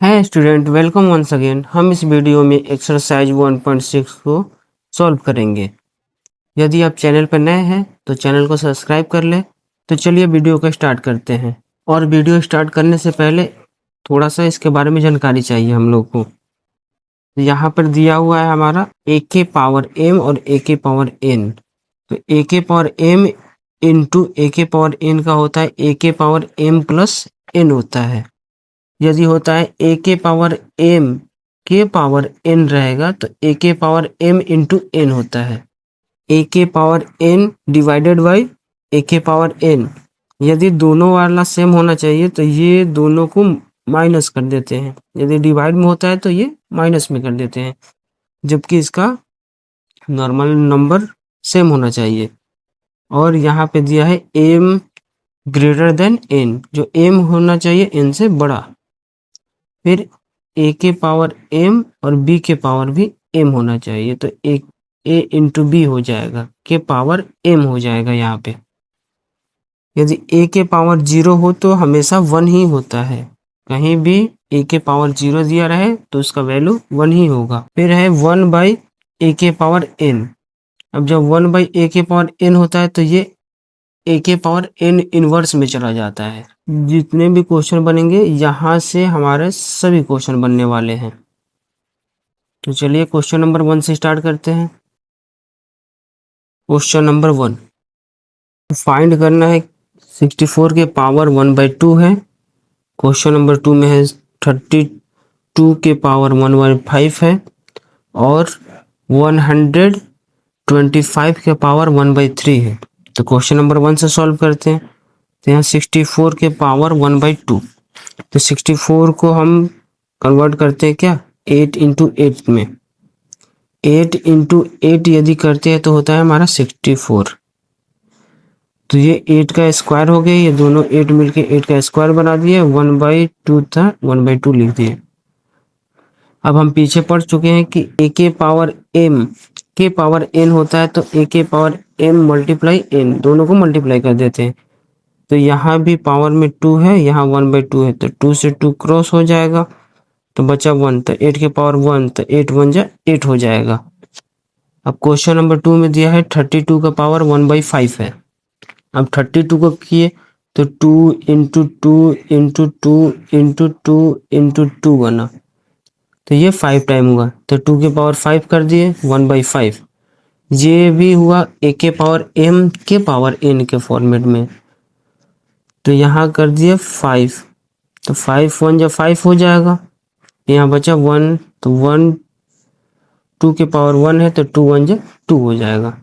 है student, welcome once again. हम इस वीडियो में एक्सरसाइज 1.6 को सॉल्व करेंगे। यदि आप चैनल पर नए हैं तो चैनल को सब्सक्राइब कर लें। तो चलिए वीडियो को स्टार्ट करते हैं। और वीडियो स्टार्ट करने से पहले थोड़ा सा इसके बारे में जानकारी चाहिए हम लोग को। यहाँ पर दिया हुआ है हमारा ए के पावर एम और ए के पावर एन। तो ए के पावर एम इंटू ए के पावर एन का होता है ए के पावर एम प्लस एन होता है। यदि होता है ए के पावर एम के पावर एन रहेगा तो ए के पावर एम इंटू एन होता है। ए के पावर एन डिवाइडेड बाई ए के पावर एन। यदि दोनों वाला सेम होना चाहिए तो ये दोनों को माइनस कर देते हैं। यदि डिवाइड में होता है तो ये माइनस में कर देते हैं, जबकि इसका नॉर्मल नंबर सेम होना चाहिए। और यहाँ पे दिया है एम ग्रेटर देन एन, जो एम होना चाहिए एन से बड़ा। फिर ए के पावर एम और बी के पावर भी एम होना चाहिए, तो ए इंटू बी हो जाएगा, के पावर एम हो जाएगा यहाँ पे। यदि ए के पावर 0 हो तो हमेशा 1 ही होता है। कहीं भी ए के पावर 0 दिया रहे तो उसका वैल्यू 1 ही होगा। फिर है 1 बाई ए के पावर एन। अब जब 1 बाई ए के पावर एन होता है तो ये ए के पावर एन इनवर्स में चला जाता है। जितने भी क्वेश्चन बनेंगे यहाँ से हमारे सभी क्वेश्चन बनने वाले हैं। तो चलिए क्वेश्चन नंबर 1 से स्टार्ट करते हैं। क्वेश्चन नंबर 1 फाइंड करना है 64 के पावर 1/2 है। क्वेश्चन नंबर 2 में है 32 के पावर 1/5 है और 125 के पावर 1/3 है। तो क्वेश्चन नंबर 1 से सॉल्व करते हैं। तो यहाँ 64 के पावर 1/2, तो 64 को हम कन्वर्ट करते हैं क्या 8 इंटू 8 में। 8 इंटू 8 यदि करते हैं तो होता है हमारा 64। तो ये 8 का स्क्वायर हो गया, ये दोनों 8 मिलके 8 का स्क्वायर बना दिए। 1/2 था, 1/2 लिख दिए। अब हम पीछे पढ़ चुके हैं कि ए के पावर एम के पावर एन होता है, तो ए के पावर एम मल्टीप्लाई एन, दोनों को मल्टीप्लाई कर देते हैं। तो यहाँ भी पावर में 2 है, यहाँ 1/2 है, तो 2 से 2 क्रॉस हो जाएगा तो बचा 1। तो 8 के पावर 1, तो 8 1 जा 8 हो जाएगा। अब क्वेश्चन नंबर 2 में दिया है 32 का पावर 1/5 है। अब 32 को किए तो 2 इंटू 2 इंटू 2 इंटू 2 इंटू 2 बना, तो ये 5 टाइम हुआ। तो 2 के पावर 5 कर दिए 1/5। ये भी हुआ ए के पावर एम के पावर एन के फॉर्मेट में, तो यहाँ कर दिए 5। तो 5 1 जा 5 हो जाएगा। यहाँ बचा 1, तो 1 2 के पावर 1 है, तो 2 1 जा 2 हो जाएगा।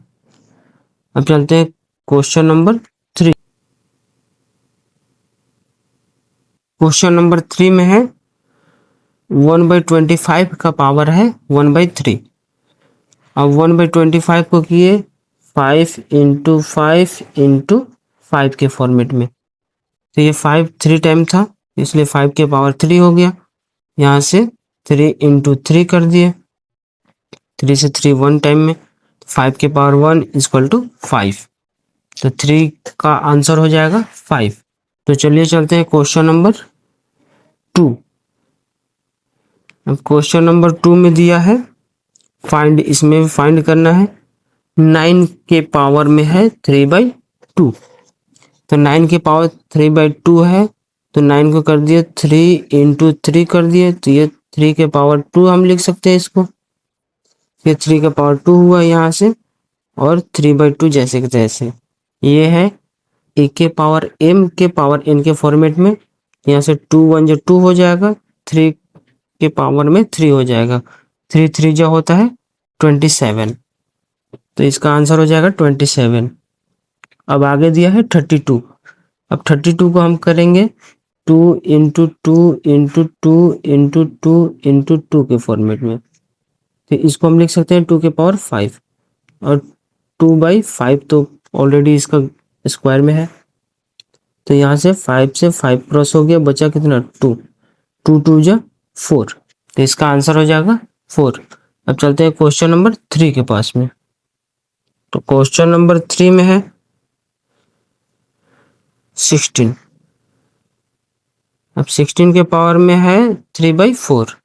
अब चलते हैं क्वेश्चन नंबर 3। क्वेश्चन नंबर 3 में है 1/25 का पावर है 1/3। अब 1/25 को किए 5 इंटू 5 इंटू 5 के फॉर्मेट में, तो ये 5 3 टाइम था, इसलिए 5 के पावर 3 हो गया। यहाँ से 3 इंटू 3 कर दिए, 3 से 3 1 टाइम में, 5 के पावर 1 इक्वल टू 5। तो 3 का आंसर हो जाएगा 5। तो चलिए चलते हैं क्वेश्चन नंबर 2। अब क्वेश्चन नंबर 2 में दिया है फाइंड, इसमें फाइंड करना है 9 के पावर में है 3/2। तो 9 के पावर 3/2 है, तो 9 को कर दिए 3 इंटू 3 कर दिए, तो ये 3 के पावर 2 हम लिख सकते हैं इसको। ये 3 का पावर 2 हुआ यहाँ से, और 3/2 जैसे के तैसे। ये है ए के पावर एम के पावर एन के फॉर्मेट में। यहाँ से 2 1 जो 2 हो जाएगा, 3 के पावर में 3 हो जाएगा, 3 3 जो होता है 27। तो इसका आंसर हो जाएगा 27। अब आगे दिया है 32। अब 32 को हम करेंगे 2 इंटू 2 इंटू 2 इंटू 2 इंटू 2 के फॉर्मेट में। तो इसको हम लिख सकते हैं 2 के पावर 5, और 2/5 तो ऑलरेडी इसका स्क्वायर में है, तो यहाँ से 5 से 5 क्रॉस हो गया, बचा कितना 2, 2 2 जा 4। तो इसका आंसर हो जाएगा 4। अब चलते हैं क्वेश्चन नंबर 3 के पास में। तो क्वेश्चन नंबर 3 में है 16। अब 16 के पावर में है 3/4,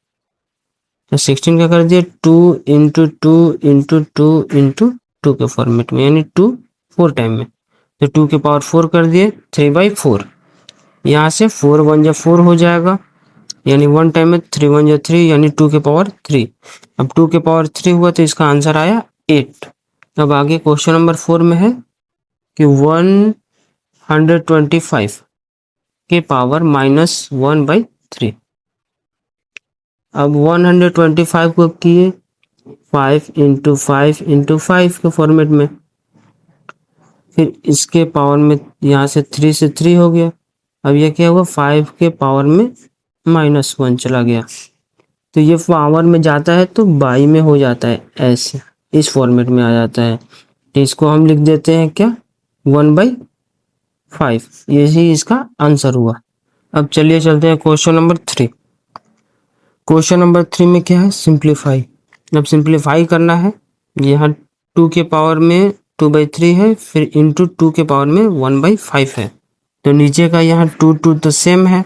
तो 16 का कर दिया 2 इंटू 2 इंटू 2 इंटू 2 के फॉर्मेट में, यानी 2 4 टाइम में, तो 2 के पावर 4 कर दिए 3/4। यहाँ से 4 1 जा 4 हो जाएगा, यानी 1 टाइम में 3 1 जा 3, यानी 2 के पावर 3। अब 2 के पावर 3 हुआ तो इसका आंसर आया 8। अब आगे क्वेश्चन नंबर 4 में है कि 125 के पावर -1/3। अब 125 को किए 5 इंटू 5 इंटू 5 के फॉर्मेट में, फिर इसके पावर में यहाँ से 3 से 3 हो गया। अब यह क्या हुआ, 5 के पावर में -1 चला गया, तो ये पावर में जाता है तो बाई में हो जाता है, ऐसे इस फॉर्मेट में आ जाता है। तो इसको हम लिख देते हैं क्या, 1/5। यही इसका आंसर हुआ। अब चलिए चलते हैं क्वेश्चन नंबर 3। क्वेश्चन नंबर 3 में क्या है, सिंप्लीफाई। अब सिंप्लीफाई करना है, यहाँ 2 के पावर में 2/3 है, फिर इंटू 2 के पावर में 1/5 है, तो नीचे का यहाँ 2 2 तो सेम है।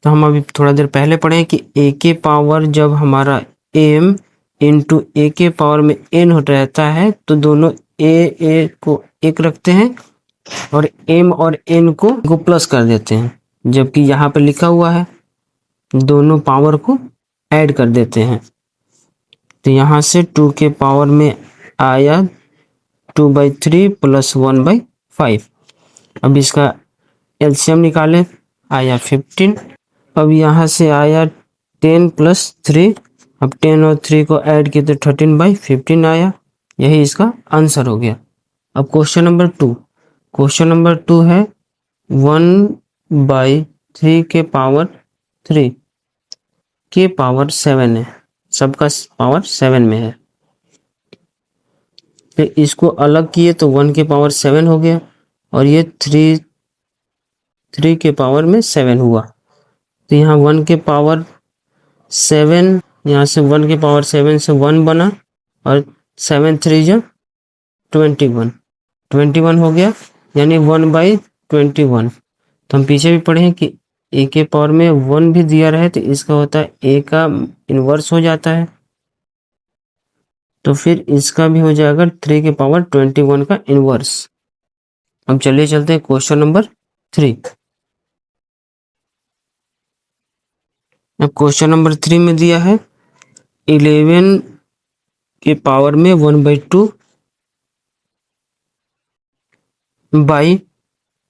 तो हम अभी थोड़ा देर पहले पढ़े कि a के पावर जब हमारा m इंटू ए के पावर में n हो रहता है, तो दोनों a को 1 रखते हैं और m और n को प्लस कर देते हैं, जबकि यहाँ पे लिखा हुआ है दोनों पावर को ऐड कर देते हैं। तो यहाँ से 2 के पावर में आया 2/3 प्लस 1/5। अब इसका एलसीएम निकालें, आया 15। अब यहाँ से आया 10 प्लस 3, अब 10 और 3 को ऐड किए तो 13/15 आया। यही इसका आंसर हो गया। अब क्वेश्चन नंबर 2। क्वेश्चन नंबर 2 है 1/3 के पावर 3 के पावर 7 है, सबका पावर 7 में है। फिर इसको अलग किए तो 1 के पावर 7 हो गया, और ये 3 के पावर में 7 हुआ। तो यहाँ 1 के पावर 7, यहाँ से 1 के पावर 7 से 1 बना, और 7 3 जा 21 हो गया, यानी 1/21। तो हम पीछे भी पढ़े हैं कि a के पावर में 1 भी दिया रहे तो इसका होता है a का इन्वर्स हो जाता है, तो फिर इसका भी हो जाएगा 3 के पावर 21 का इन्वर्स। अब चलिए चलते हैं क्वेश्चन नंबर 3। अब क्वेश्चन नंबर 3 में दिया है 11 के पावर में 1/2 बाई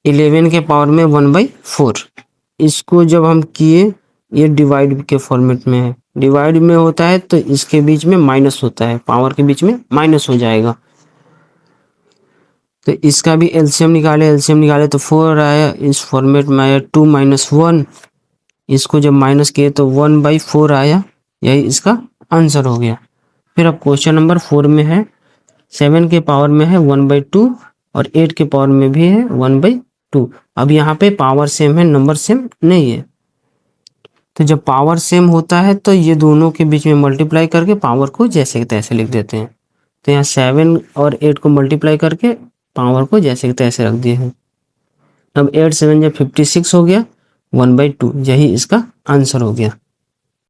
11 के पावर में 1/4। इसको जब हम किए, ये डिवाइड के फॉर्मेट में है, डिवाइड में होता है तो इसके बीच में माइनस होता है, पावर के बीच में माइनस हो जाएगा। तो इसका भी एलसीएम निकाले तो 4 आया, इस फॉर्मेट में आया 2 - 1, इसको जब माइनस किए तो 1/4 आया। यही इसका आंसर हो गया। फिर अब क्वेश्चन नंबर 4 में है 7 के पावर में है 1/2 और 8 के पावर में भी है 1/2। अब यहाँ पे पावर सेम है, नंबर सेम नहीं है। तो जब पावर सेम होता है तो ये दोनों के बीच में मल्टीप्लाई करके पावर को जैसे तैसे लिख देते हैं। तो यहाँ 7 और 8 को मल्टीप्लाई करके पावर को जैसे तैसे रख दिए हैं। अब 8 7 जब 56 हो गया, 1/2, यही इसका आंसर हो गया।